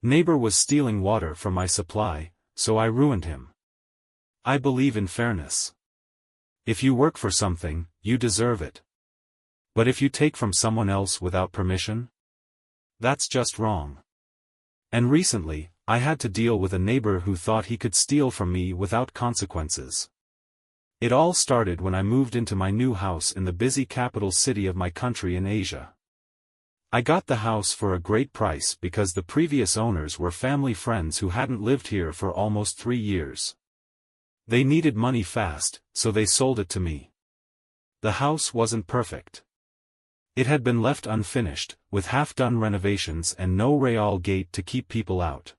Neighbor was stealing water from my supply, so I ruined him. I believe in fairness. If you work for something, you deserve it. But if you take from someone else without permission? That's just wrong. And recently, I had to deal with a neighbor who thought he could steal from me without consequences. It all started when I moved into my new house in the busy capital city of my country in Asia. I got the house for a great price because the previous owners were family friends who hadn't lived here for almost 3 years. They needed money fast, so they sold it to me. The house wasn't perfect. It had been left unfinished, with half-done renovations and no real gate to keep people out.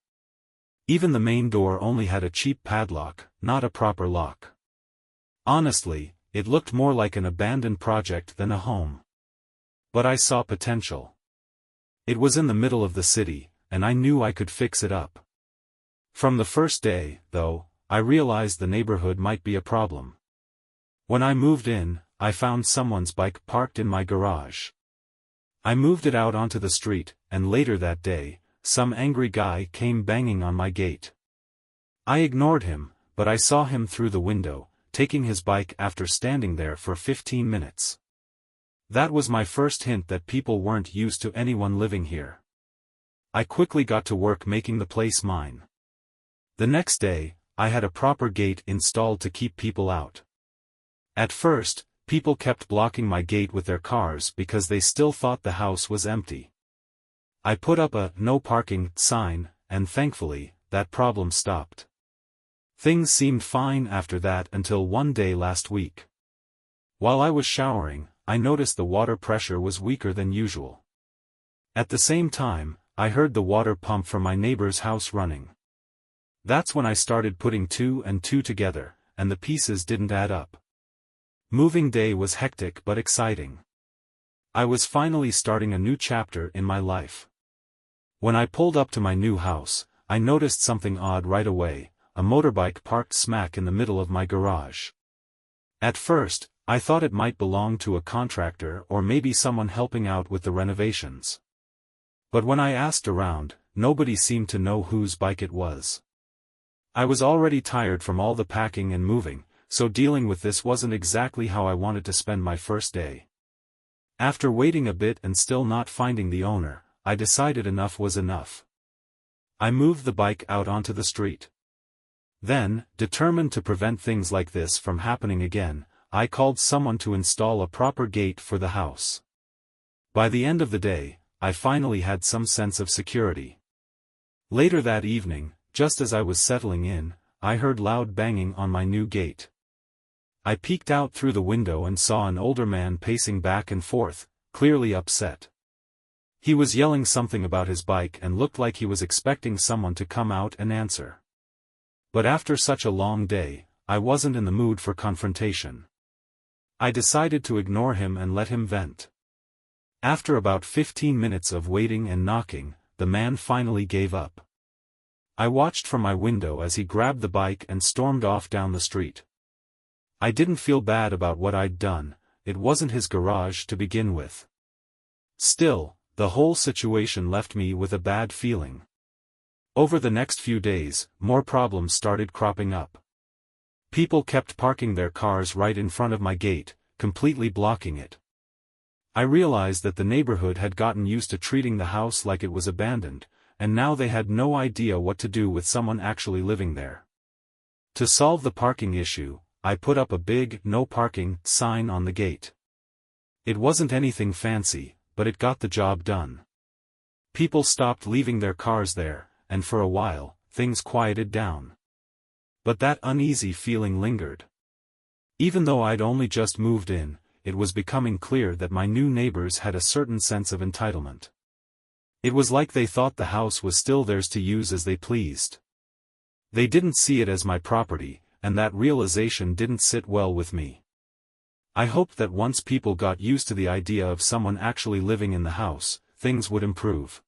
Even the main door only had a cheap padlock, not a proper lock. Honestly, it looked more like an abandoned project than a home. But I saw potential. It was in the middle of the city, and I knew I could fix it up. From the first day, though, I realized the neighborhood might be a problem. When I moved in, I found someone's bike parked in my garage. I moved it out onto the street, and later that day, some angry guy came banging on my gate. I ignored him, but I saw him through the window, taking his bike after standing there for 15 minutes. That was my first hint that people weren't used to anyone living here. I quickly got to work making the place mine. The next day, I had a proper gate installed to keep people out. At first, people kept blocking my gate with their cars because they still thought the house was empty. I put up a "no parking" sign, and thankfully, that problem stopped. Things seemed fine after that until one day last week. While I was showering, I noticed the water pressure was weaker than usual. At the same time, I heard the water pump from my neighbor's house running. That's when I started putting 2 and 2 together, and the pieces didn't add up. Moving day was hectic but exciting. I was finally starting a new chapter in my life. When I pulled up to my new house, I noticed something odd right away: a motorbike parked smack in the middle of my garage. At first, I thought it might belong to a contractor or maybe someone helping out with the renovations. But when I asked around, nobody seemed to know whose bike it was. I was already tired from all the packing and moving, so dealing with this wasn't exactly how I wanted to spend my first day. After waiting a bit and still not finding the owner, I decided enough was enough. I moved the bike out onto the street. Then, determined to prevent things like this from happening again, I called someone to install a proper gate for the house. By the end of the day, I finally had some sense of security. Later that evening, just as I was settling in, I heard loud banging on my new gate. I peeked out through the window and saw an older man pacing back and forth, clearly upset. He was yelling something about his bike and looked like he was expecting someone to come out and answer. But after such a long day, I wasn't in the mood for confrontation. I decided to ignore him and let him vent. After about 15 minutes of waiting and knocking, the man finally gave up. I watched from my window as he grabbed the bike and stormed off down the street. I didn't feel bad about what I'd done. It wasn't his garage to begin with. Still, the whole situation left me with a bad feeling. Over the next few days, more problems started cropping up. People kept parking their cars right in front of my gate, completely blocking it. I realized that the neighborhood had gotten used to treating the house like it was abandoned, and now they had no idea what to do with someone actually living there. To solve the parking issue, I put up a big "no parking" sign on the gate. It wasn't anything fancy, but it got the job done. People stopped leaving their cars there, and for a while, things quieted down. But that uneasy feeling lingered. Even though I'd only just moved in, it was becoming clear that my new neighbors had a certain sense of entitlement. It was like they thought the house was still theirs to use as they pleased. They didn't see it as my property, and that realization didn't sit well with me. I hoped that once people got used to the idea of someone actually living in the house, things would improve.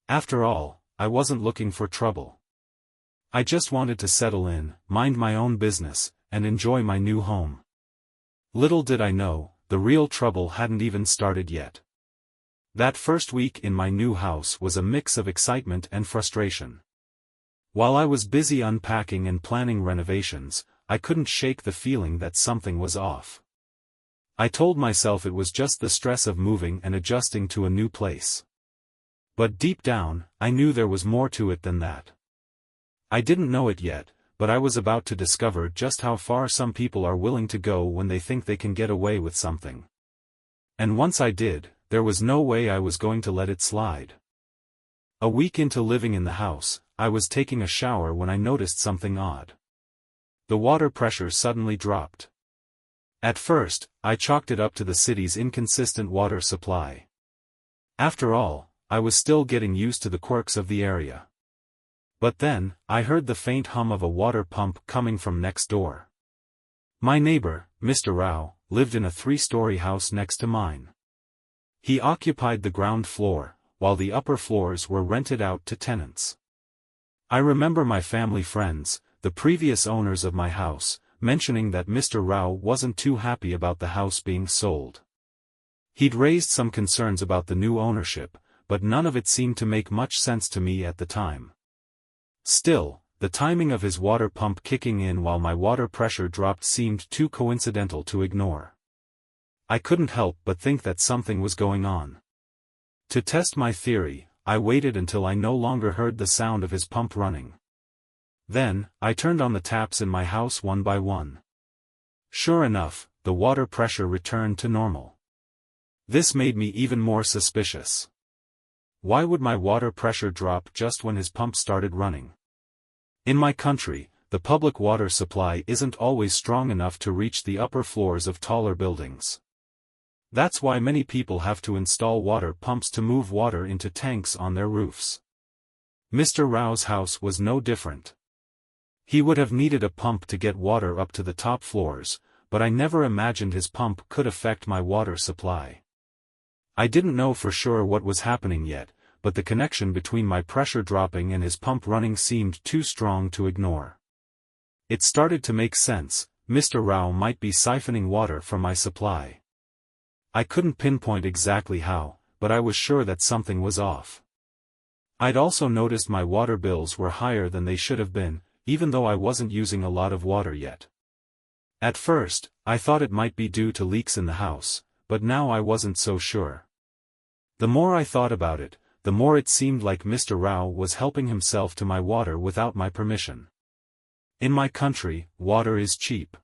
After all, I wasn't looking for trouble. I just wanted to settle in, mind my own business, and enjoy my new home. Little did I know, the real trouble hadn't even started yet. That first week in my new house was a mix of excitement and frustration. While I was busy unpacking and planning renovations, I couldn't shake the feeling that something was off. I told myself it was just the stress of moving and adjusting to a new place. But deep down, I knew there was more to it than that. I didn't know it yet, but I was about to discover just how far some people are willing to go when they think they can get away with something. And once I did, there was no way I was going to let it slide. A week into living in the house, I was taking a shower when I noticed something odd. The water pressure suddenly dropped. At first, I chalked it up to the city's inconsistent water supply. After all, I was still getting used to the quirks of the area. But then, I heard the faint hum of a water pump coming from next door. My neighbor, Mr. Rao, lived in a 3-story house next to mine. He occupied the ground floor, while the upper floors were rented out to tenants. I remember my family friends, the previous owners of my house, mentioning that Mr. Rao wasn't too happy about the house being sold. He'd raised some concerns about the new ownership, but none of it seemed to make much sense to me at the time. Still, the timing of his water pump kicking in while my water pressure dropped seemed too coincidental to ignore. I couldn't help but think that something was going on. To test my theory, I waited until I no longer heard the sound of his pump running. Then, I turned on the taps in my house one by one. Sure enough, the water pressure returned to normal. This made me even more suspicious. Why would my water pressure drop just when his pump started running? In my country, the public water supply isn't always strong enough to reach the upper floors of taller buildings. That's why many people have to install water pumps to move water into tanks on their roofs. Mr. Rao's house was no different. He would have needed a pump to get water up to the top floors, but I never imagined his pump could affect my water supply. I didn't know for sure what was happening yet, but the connection between my pressure dropping and his pump running seemed too strong to ignore. It started to make sense. Mr. Rao might be siphoning water from my supply. I couldn't pinpoint exactly how, but I was sure that something was off. I'd also noticed my water bills were higher than they should have been, even though I wasn't using a lot of water yet. At first, I thought it might be due to leaks in the house, but now I wasn't so sure. The more I thought about it, the more it seemed like Mr. Rao was helping himself to my water without my permission. In my country, water is cheap.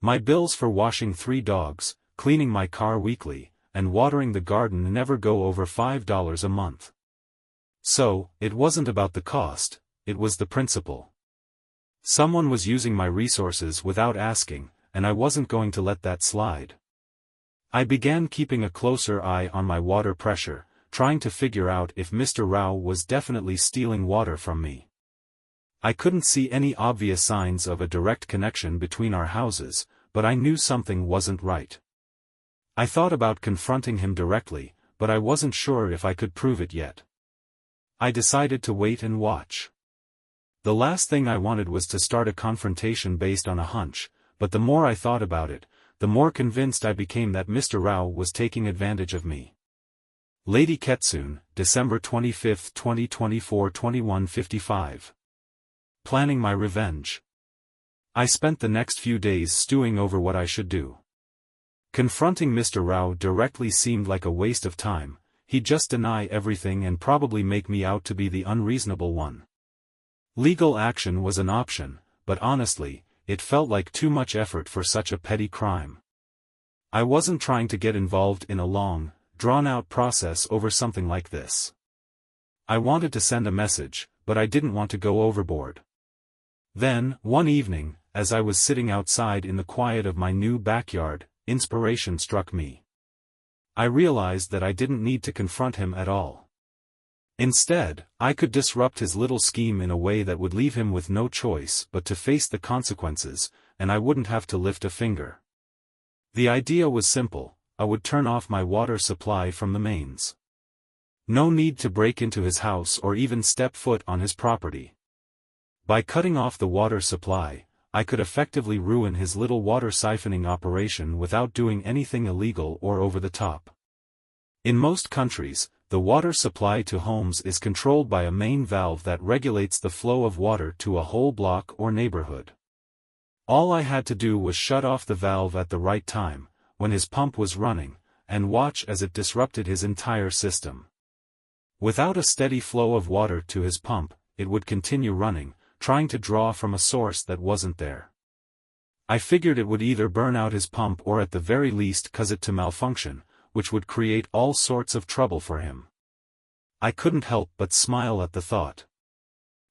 My bills for washing 3 dogs, cleaning my car weekly, and watering the garden never go over $5 a month. So, it wasn't about the cost, it was the principle. Someone was using my resources without asking, and I wasn't going to let that slide. I began keeping a closer eye on my water pressure, trying to figure out if Mr. Rao was definitely stealing water from me. I couldn't see any obvious signs of a direct connection between our houses, but I knew something wasn't right. I thought about confronting him directly, but I wasn't sure if I could prove it yet. I decided to wait and watch. The last thing I wanted was to start a confrontation based on a hunch, but the more I thought about it, the more convinced I became that Mr. Rao was taking advantage of me. Lady Ketsun, December 25, 2024, 21:55. Planning my revenge. I spent the next few days stewing over what I should do. Confronting Mr. Rao directly seemed like a waste of time. He'd just deny everything and probably make me out to be the unreasonable one. Legal action was an option, but honestly, it felt like too much effort for such a petty crime. I wasn't trying to get involved in a long, drawn-out process over something like this. I wanted to send a message, but I didn't want to go overboard. Then, one evening, as I was sitting outside in the quiet of my new backyard, inspiration struck me. I realized that I didn't need to confront him at all. Instead, I could disrupt his little scheme in a way that would leave him with no choice but to face the consequences, and I wouldn't have to lift a finger. The idea was simple: I would turn off my water supply from the mains. No need to break into his house or even step foot on his property. By cutting off the water supply, I could effectively ruin his little water siphoning operation without doing anything illegal or over the top. In most countries, the water supply to homes is controlled by a main valve that regulates the flow of water to a whole block or neighborhood. All I had to do was shut off the valve at the right time, when his pump was running, and watch as it disrupted his entire system. Without a steady flow of water to his pump, it would continue running, trying to draw from a source that wasn't there. I figured it would either burn out his pump or at the very least cause it to malfunction, which would create all sorts of trouble for him. I couldn't help but smile at the thought.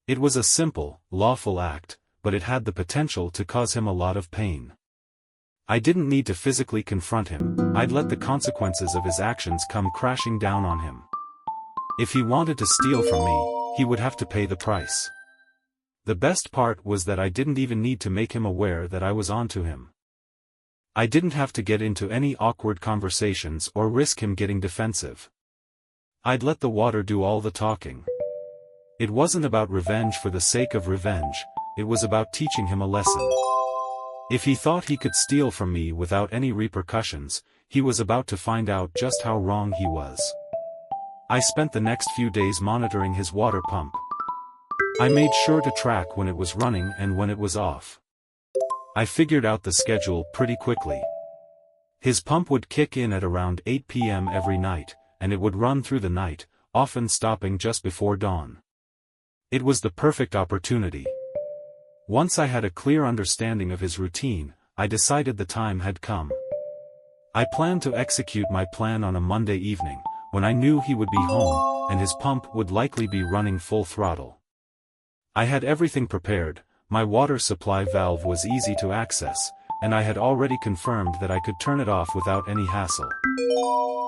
It was a simple, lawful act, but it had the potential to cause him a lot of pain. I didn't need to physically confront him, I'd let the consequences of his actions come crashing down on him. If he wanted to steal from me, he would have to pay the price. The best part was that I didn't even need to make him aware that I was onto him. I didn't have to get into any awkward conversations or risk him getting defensive. I'd let the water do all the talking. It wasn't about revenge for the sake of revenge, it was about teaching him a lesson. If he thought he could steal from me without any repercussions, he was about to find out just how wrong he was. I spent the next few days monitoring his water pump. I made sure to track when it was running and when it was off. I figured out the schedule pretty quickly. His pump would kick in at around 8 p.m. every night, and it would run through the night, often stopping just before dawn. It was the perfect opportunity. Once I had a clear understanding of his routine, I decided the time had come. I planned to execute my plan on a Monday evening, when I knew he would be home, and his pump would likely be running full throttle. I had everything prepared, my water supply valve was easy to access, and I had already confirmed that I could turn it off without any hassle.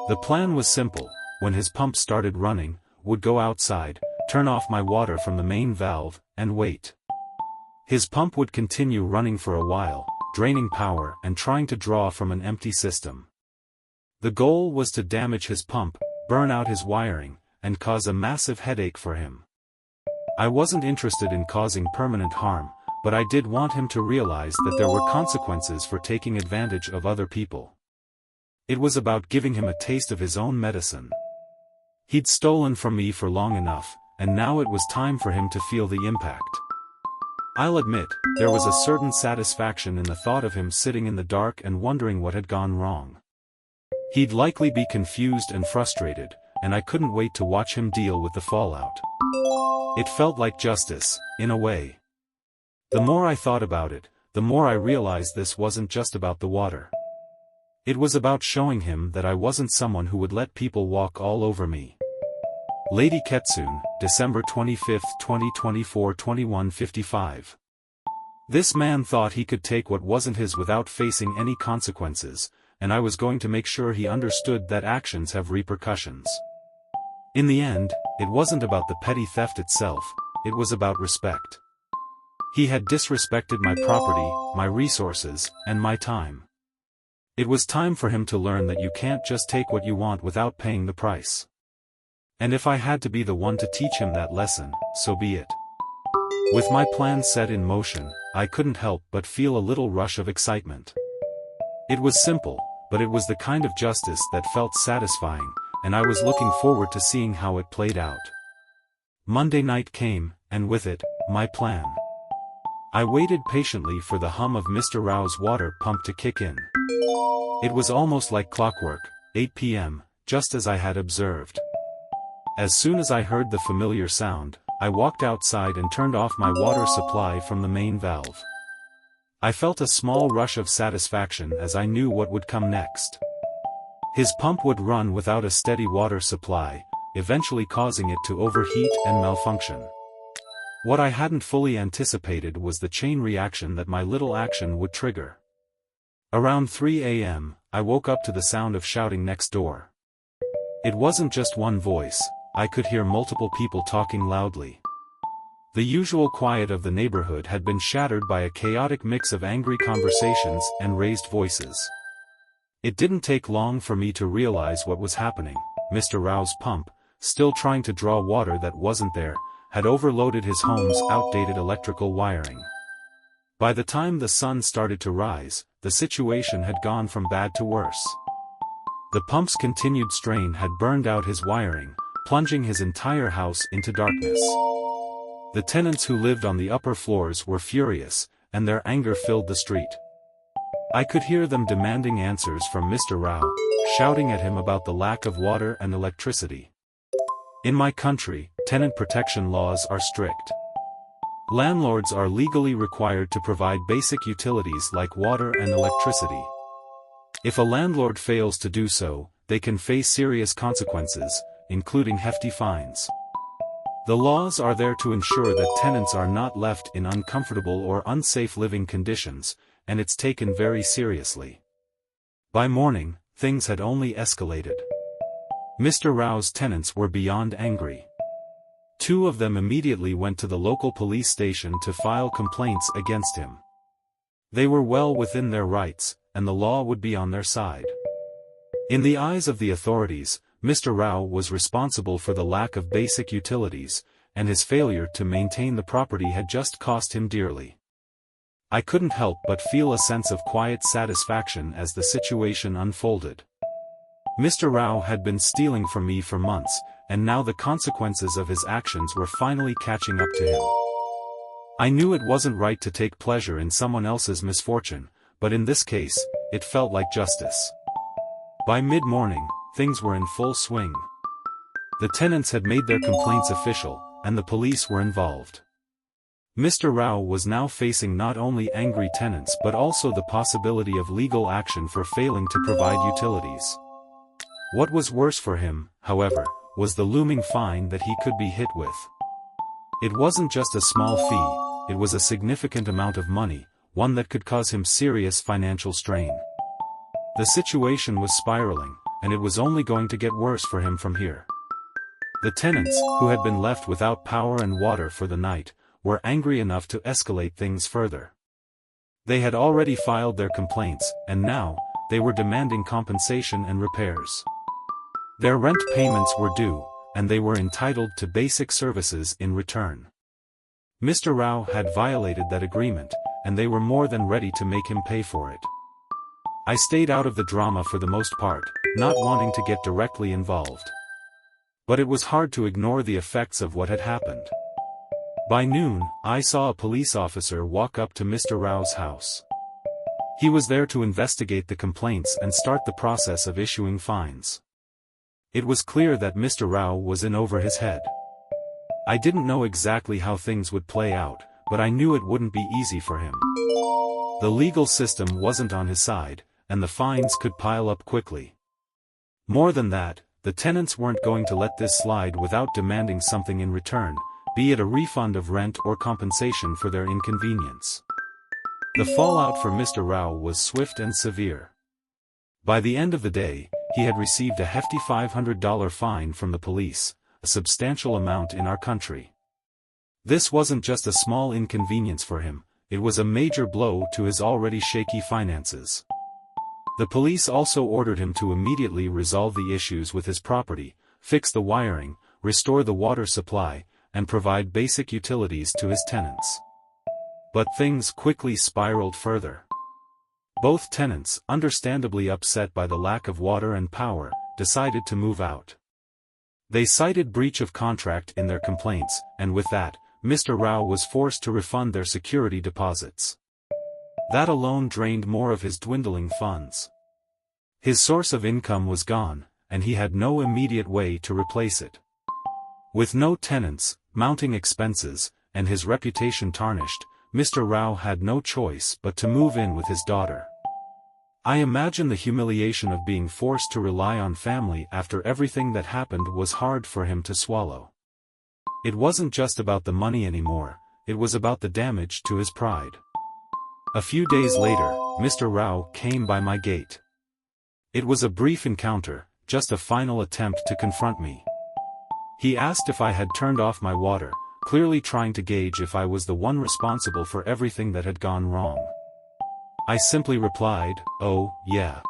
The plan was simple: when his pump started running, would go outside, turn off my water from the main valve, and wait. His pump would continue running for a while, draining power and trying to draw from an empty system. The goal was to damage his pump, burn out his wiring, and cause a massive headache for him. I wasn't interested in causing permanent harm, but I did want him to realize that there were consequences for taking advantage of other people. It was about giving him a taste of his own medicine. He'd stolen from me for long enough, and now it was time for him to feel the impact. I'll admit, there was a certain satisfaction in the thought of him sitting in the dark and wondering what had gone wrong. He'd likely be confused and frustrated, and I couldn't wait to watch him deal with the fallout. It felt like justice, in a way. The more I thought about it, the more I realized this wasn't just about the water. It was about showing him that I wasn't someone who would let people walk all over me. Lady Ketsune, December 25, 2024, 21:55. This man thought he could take what wasn't his without facing any consequences, and I was going to make sure he understood that actions have repercussions. In the end, it wasn't about the petty theft itself, it was about respect. He had disrespected my property, my resources, and my time. It was time for him to learn that you can't just take what you want without paying the price. And if I had to be the one to teach him that lesson, so be it. With my plan set in motion, I couldn't help but feel a little rush of excitement. It was simple, but it was the kind of justice that felt satisfying, and I was looking forward to seeing how it played out. Monday night came, and with it, my plan. I waited patiently for the hum of Mr. Rao's water pump to kick in. It was almost like clockwork, 8 p.m., just as I had observed. As soon as I heard the familiar sound, I walked outside and turned off my water supply from the main valve. I felt a small rush of satisfaction as I knew what would come next. His pump would run without a steady water supply, eventually causing it to overheat and malfunction. What I hadn't fully anticipated was the chain reaction that my little action would trigger. Around 3 a.m., I woke up to the sound of shouting next door. It wasn't just one voice, I could hear multiple people talking loudly. The usual quiet of the neighborhood had been shattered by a chaotic mix of angry conversations and raised voices. It didn't take long for me to realize what was happening. Mr. Rao's pump, still trying to draw water that wasn't there, had overloaded his home's outdated electrical wiring. By the time the sun started to rise, the situation had gone from bad to worse. The pump's continued strain had burned out his wiring, plunging his entire house into darkness. The tenants who lived on the upper floors were furious, and their anger filled the street. I could hear them demanding answers from Mr. Rao, shouting at him about the lack of water and electricity. In my country, tenant protection laws are strict. Landlords are legally required to provide basic utilities like water and electricity. If a landlord fails to do so, they can face serious consequences, including hefty fines. The laws are there to ensure that tenants are not left in uncomfortable or unsafe living conditions, and it's taken very seriously. By morning, things had only escalated. Mr. Rao's tenants were beyond angry. Two of them immediately went to the local police station to file complaints against him. They were well within their rights, and the law would be on their side. In the eyes of the authorities, Mr. Rao was responsible for the lack of basic utilities, and his failure to maintain the property had just cost him dearly. I couldn't help but feel a sense of quiet satisfaction as the situation unfolded. Mr. Rao had been stealing from me for months, and now the consequences of his actions were finally catching up to him. I knew it wasn't right to take pleasure in someone else's misfortune, but in this case, it felt like justice. By mid-morning, things were in full swing. The tenants had made their complaints official, and the police were involved. Mr. Rao was now facing not only angry tenants but also the possibility of legal action for failing to provide utilities. What was worse for him, however, was the looming fine that he could be hit with. It wasn't just a small fee, it was a significant amount of money, one that could cause him serious financial strain. The situation was spiraling, and it was only going to get worse for him from here. The tenants, who had been left without power and water for the night, were angry enough to escalate things further. They had already filed their complaints, and now, they were demanding compensation and repairs. Their rent payments were due, and they were entitled to basic services in return. Mr. Rao had violated that agreement, and they were more than ready to make him pay for it. I stayed out of the drama for the most part, not wanting to get directly involved. But it was hard to ignore the effects of what had happened. By noon, I saw a police officer walk up to Mr. Rao's house. He was there to investigate the complaints and start the process of issuing fines. It was clear that Mr. Rao was in over his head. I didn't know exactly how things would play out, but I knew it wouldn't be easy for him. The legal system wasn't on his side, and the fines could pile up quickly. More than that, the tenants weren't going to let this slide without demanding something in return, be it a refund of rent or compensation for their inconvenience. The fallout for Mr. Rao was swift and severe. By the end of the day, he had received a hefty $500 fine from the police, a substantial amount in our country. This wasn't just a small inconvenience for him, it was a major blow to his already shaky finances. The police also ordered him to immediately resolve the issues with his property, fix the wiring, restore the water supply, and provide basic utilities to his tenants. But things quickly spiraled further. Both tenants, understandably upset by the lack of water and power, decided to move out. They cited breach of contract in their complaints, and with that, Mr. Rao was forced to refund their security deposits. That alone drained more of his dwindling funds. His source of income was gone, and he had no immediate way to replace it. With no tenants, mounting expenses, and his reputation tarnished, Mr. Rao had no choice but to move in with his daughter. I imagine the humiliation of being forced to rely on family after everything that happened was hard for him to swallow. It wasn't just about the money anymore, it was about the damage to his pride. A few days later, Mr. Rao came by my gate. It was a brief encounter, just a final attempt to confront me. He asked if I had turned off my water, clearly trying to gauge if I was the one responsible for everything that had gone wrong. I simply replied, "Oh, yeah.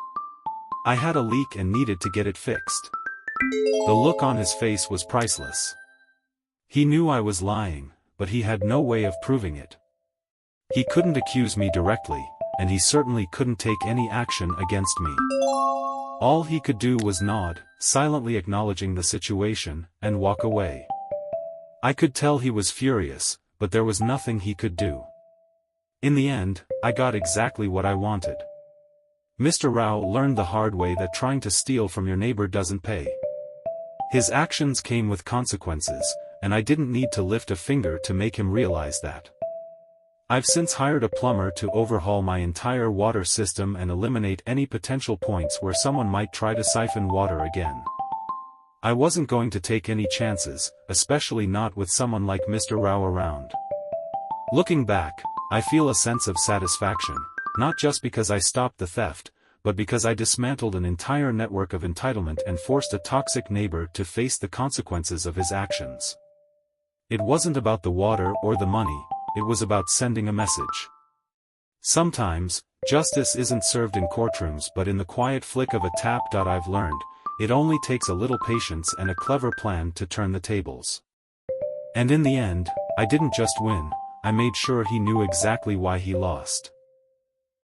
I had a leak and needed to get it fixed." The look on his face was priceless. He knew I was lying, but he had no way of proving it. He couldn't accuse me directly, and he certainly couldn't take any action against me. All he could do was nod, silently acknowledging the situation, and walk away. I could tell he was furious, but there was nothing he could do. In the end, I got exactly what I wanted. Mr. Rao learned the hard way that trying to steal from your neighbor doesn't pay. His actions came with consequences, and I didn't need to lift a finger to make him realize that. I've since hired a plumber to overhaul my entire water system and eliminate any potential points where someone might try to siphon water again. I wasn't going to take any chances, especially not with someone like Mr. Rao around. Looking back, I feel a sense of satisfaction, not just because I stopped the theft, but because I dismantled an entire network of entitlement and forced a toxic neighbor to face the consequences of his actions. It wasn't about the water or the money, it was about sending a message. Sometimes, justice isn't served in courtrooms but in the quiet flick of a tap. I've learned, it only takes a little patience and a clever plan to turn the tables. And in the end, I didn't just win, I made sure he knew exactly why he lost.